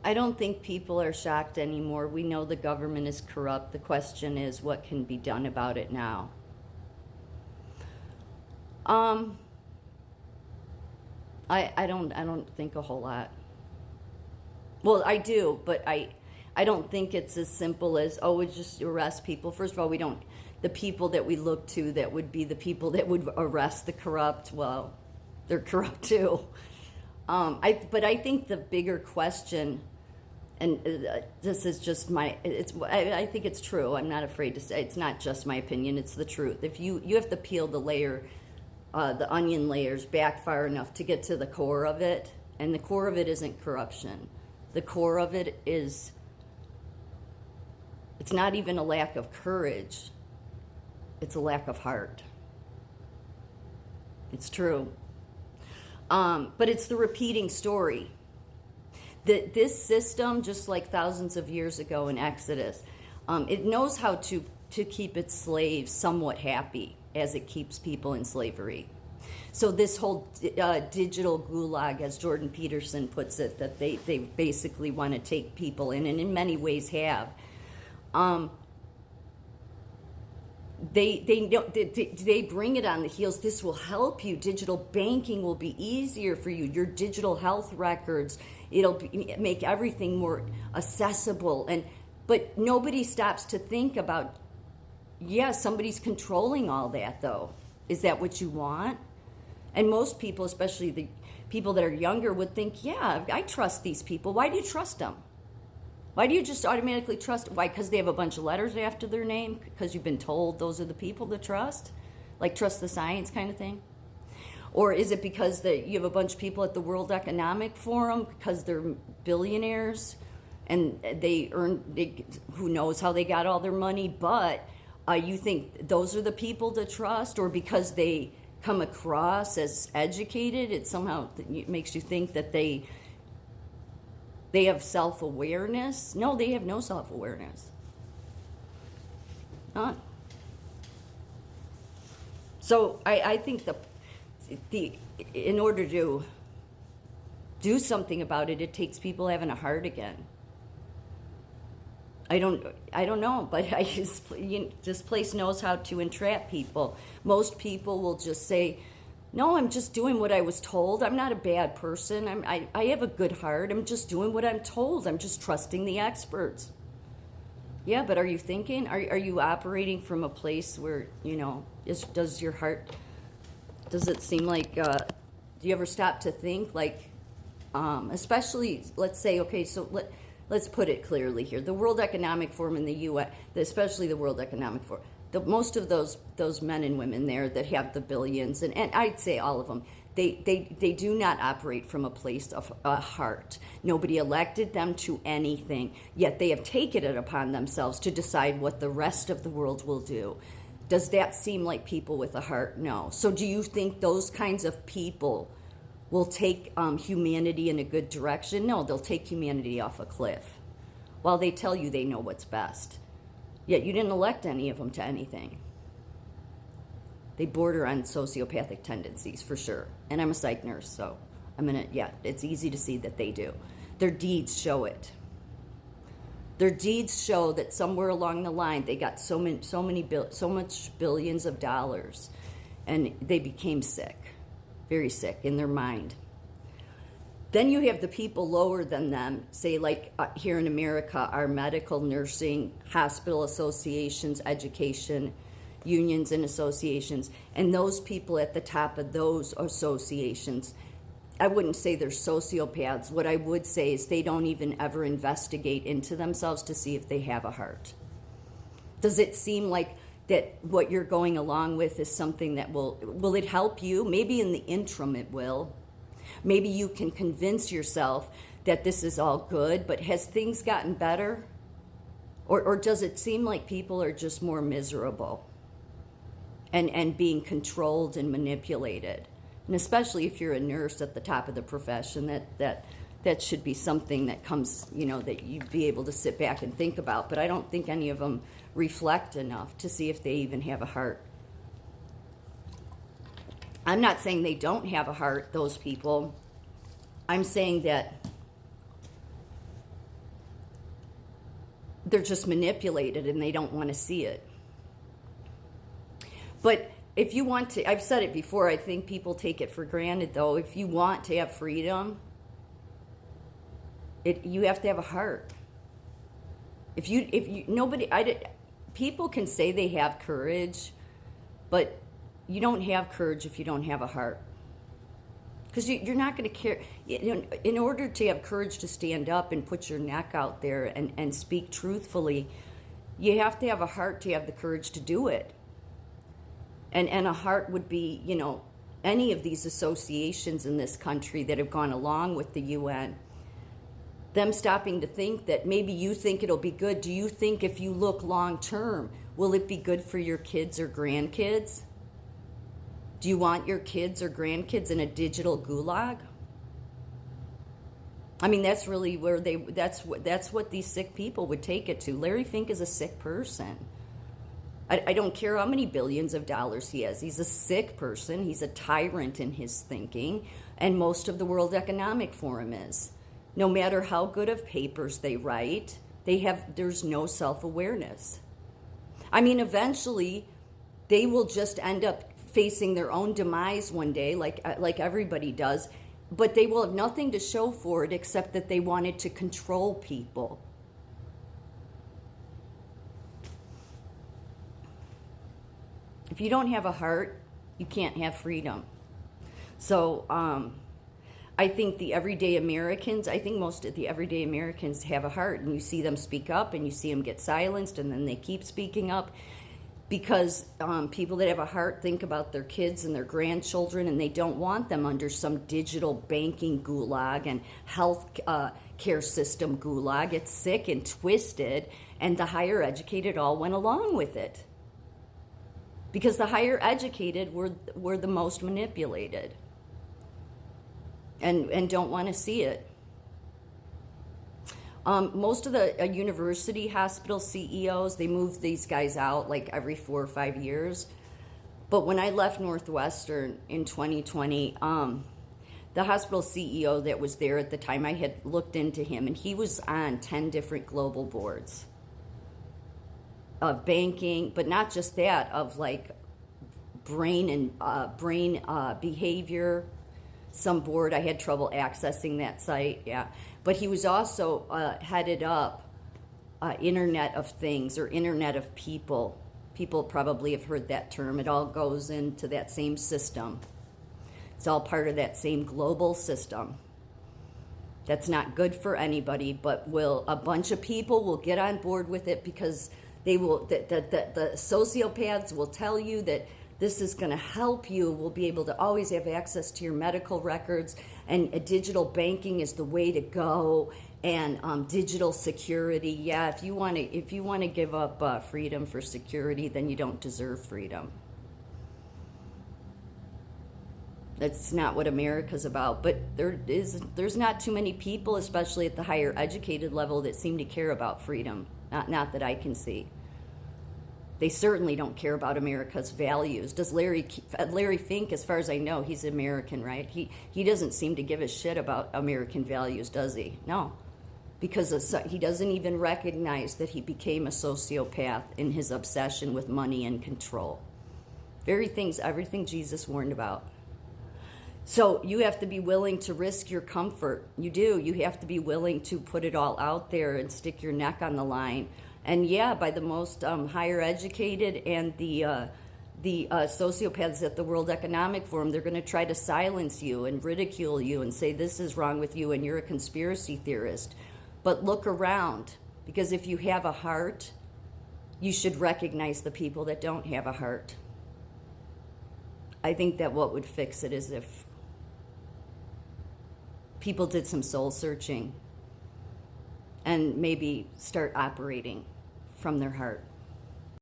I don't think people are shocked anymore. We know the government is corrupt. The question is, what can be done about it now? Um, I don't think a whole lot. Well, I do, but I don't think it's as simple as, oh, we just arrest people. First of all, we don't, the people that we look to that would be the people that would arrest the corrupt, well, they're corrupt too. But I think the bigger question, and this is just I think it's true. I'm not afraid to say it's not just my opinion. It's the truth. If you have to peel the onion layers back far enough to get to the core of it, and the core of it isn't corruption. The core of it is, it's not even a lack of courage. It's a lack of heart. It's true. But it's the repeating story. This system, just like thousands of years ago in Exodus, it knows how to keep its slaves somewhat happy as it keeps people in slavery. So this whole digital gulag, as Jordan Peterson puts it, that they basically want to take people in, and in many ways have. They bring it on the heels. This will help you. Digital banking will be easier for you. Your digital health records, make everything more accessible. But nobody stops to think about, somebody's controlling all that, though. Is that what you want? And most people, especially the people that are younger, would think, yeah, I trust these people. Why do you trust them? Why do you just automatically trust? Why? Because they have a bunch of letters after their name? Because you've been told those are the people to trust? Like trust the science kind of thing? Or is it because you have a bunch of people at the World Economic Forum because they're billionaires and who knows how they got all their money, but you think those are the people to trust? Or because they come across as educated, it makes you think that they have self-awareness? No, they have no self-awareness. None. So I think in order to do something about it, it takes people having a heart again. I don't know, but this place knows how to entrap people. Most people will just say, no, I'm just doing what I was told. I'm not a bad person. I have a good heart. I'm just doing what I'm told. I'm just trusting the experts. Yeah, but are you thinking? Are you operating from a place where, does your heart, does it seem like, do you ever stop to think, like, especially, let's say, okay, so let's put it clearly here. The World Economic Forum in the U.S., especially the World Economic Forum, most of those men and women there that have the billions, and I'd say all of them, they do not operate from a place of a heart. Nobody elected them to anything, yet they have taken it upon themselves to decide what the rest of the world will do. Does that seem like people with a heart? No. So do you think those kinds of people will take humanity in a good direction? No, they'll take humanity off a cliff while they tell you they know what's best. Yet you didn't elect any of them to anything. They border on sociopathic tendencies for sure. And I'm a psych nurse, so it's easy to see that they do. Their deeds show it. Their deeds show that somewhere along the line they got so much billions of dollars, and they became sick, very sick in their mind. Then you have the people lower than them, say like here in America, our medical, nursing, hospital associations, education, unions and associations, and those people at the top of those associations, I wouldn't say they're sociopaths. What I would say is they don't even ever investigate into themselves to see if they have a heart. Does it seem like that what you're going along with is something that will it help you? Maybe in the interim it will. Maybe you can convince yourself that this is all good, but has things gotten better? Or does it seem like people are just more miserable and being controlled and manipulated? And especially if you're a nurse at the top of the profession, that should be something that comes, that you'd be able to sit back and think about. But I don't think any of them reflect enough to see if they even have a heart. I'm not saying they don't have a heart, those people. I'm saying that they're just manipulated and they don't want to see it. But if you want to, I've said it before, I think people take it for granted though. If you want to have freedom, you have to have a heart. People can say they have courage, but you don't have courage if you don't have a heart. Because you're not going to care. In order to have courage to stand up and put your neck out there and speak truthfully, you have to have a heart to have the courage to do it. And a heart would be, any of these associations in this country that have gone along with the UN, them stopping to think that maybe you think it'll be good. Do you think if you look long term, will it be good for your kids or grandkids? Do you want your kids or grandkids in a digital gulag? I mean, that's really where that's what these sick people would take it to. Larry Fink is a sick person. I don't care how many billions of dollars he has. He's a sick person. He's a tyrant in his thinking, and most of the World Economic Forum is. No matter how good of papers they write, there's no self-awareness. I mean, eventually, they will just end up facing their own demise one day, like everybody does, but they will have nothing to show for it except that they wanted to control people. If you don't have a heart, you can't have freedom. So I think most of the everyday Americans have a heart, and you see them speak up and you see them get silenced and then they keep speaking up because people that have a heart think about their kids and their grandchildren, and they don't want them under some digital banking gulag and health care system gulag. It's sick and twisted, and the higher educated all went along with it. Because the higher educated were the most manipulated and don't want to see it. Most of the university hospital CEOs, they move these guys out like every 4 or 5 years. But when I left Northwestern in 2020, the hospital CEO that was there at the time, I had looked into him, and he was on 10 different global boards of banking, but not just that, of like brain behavior, some board. I had trouble accessing that site, yeah. But he was also headed up Internet of Things, or Internet of People. People probably have heard that term. It all goes into that same system. It's all part of that same global system. That's not good for anybody, but a bunch of people will get on board with it because the sociopaths will tell you that this is going to help you. We'll be able to always have access to your medical records, and digital banking is the way to go, and digital security. Yeah, if you want to give up freedom for security, then you don't deserve freedom. That's not what America's about. But there's not too many people, especially at the higher educated level, that seem to care about freedom. Not that I can see. They certainly don't care about America's values. Does Larry Fink, as far as I know, he's American, right? He doesn't seem to give a shit about American values, does he? No. Because he doesn't even recognize that he became a sociopath in his obsession with money and control. Everything Jesus warned about. So you have to be willing to risk your comfort. You do. You have to be willing to put it all out there and stick your neck on the line. And yeah, by the most higher educated and the sociopaths at the World Economic Forum, they're going to try to silence you and ridicule you and say this is wrong with you and you're a conspiracy theorist. But look around, because if you have a heart, you should recognize the people that don't have a heart. I think that what would fix it is if people did some soul searching and maybe start operating from their heart.